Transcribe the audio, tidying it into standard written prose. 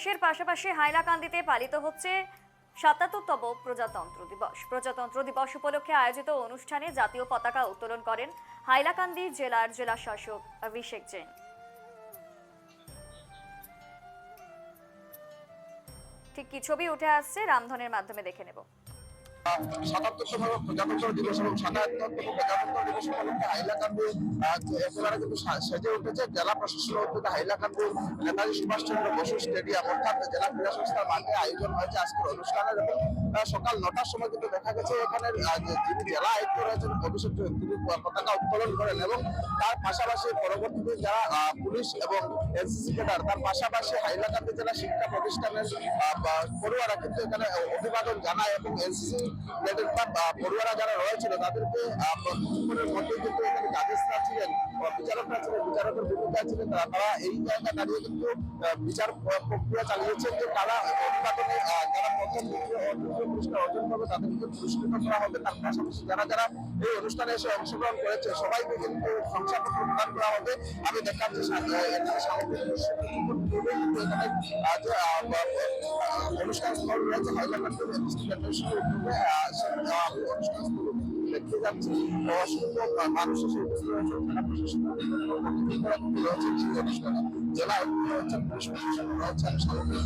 দিবসের পাশাপাশি হাইলাকান্দিতে পালিত হচ্ছে ৭৭তম প্রজাতন্ত্র দিবস। প্রজাতন্ত্র দিবস উপলক্ষে আয়োজিত অনুষ্ঠানে জাতীয় পতাকা উত্তোলন করেন হাইলাকান্দি জেলার জেলাশাসক অভিষেক জৈন। ঠিক কি ছবি উঠে আসছে রামধনের মাধ্যমে দেখে নেব। ৭৭তম প্রজাতন্ত্র দিবস এবং ৭৭তম প্রজাতন্ত্র দিবস উপলক্ষে হাইলাকান্দি একেবারে কিন্তু সেজে উঠেছে জেলা প্রশাসন উদ্যোগে হাইলাকান্দি নেতাজি সুভাষচন্দ্র বসু স্টেডিয়াম অর্থাৎ জেলা ক্রীড়া সংস্থার মাঠে আয়োজন হয়েছে আজকের অনুষ্ঠানের। এবং সকাল ৯টার সময় কিন্তু দেখা গেছে এখানে যিনি জেলা আয়ুক্ত রয়েছেন অভিষেক জৈন তিনি পতাকা উত্তোলন করেন এবং তার পাশাপাশি পরবর্তীতে যারা পুলিশ এবং এনসিসি ক্যাডার তার পাশাপাশি হাইলাকান্দি জেলা শিক্ষা প্রতিষ্ঠানের পড়ুয়ারা কিন্তু এখানে অভিবাদন জানায় এবং এনসিসি পড়ুয়ারা যারা রয়েছিল তাদেরকে কিছুক্ষণের মধ্যে কিন্তু এখানে জাজেসরা ছিলেন বিচারকরা ছিলেন বিচারকের ভূমিকায় ছিলেন তারা এই জায়গায় দাঁড়িয়ে কিন্তু বিচার প্রক্রিয়া চালিয়েছেন যে তারা অভিবাদনে যারা প্রথম পুরস্কার অর্জন করবে তাদেরকে পুরস্কৃত করা হবে। তার পাশাপাশি যারা যারা এই অনুষ্ঠানে এসে অংশগ্রহণ করেছে সবাইকে কিন্তু শংসাপত্র প্রদান করা হবে। আমি দেখাচ্ছি এখানে সামগ্রিক অনুষ্ঠান স্থল রয়েছে হাইলাকান্দি দেখতে যাচ্ছি অসংখ্য মানুষ এসে উপস্থিত হয়েছে জেলা প্রশাসন অনুষ্ঠানে জেলা রয়েছে পুলিশ প্রশাসন রয়েছে সামগ্রিক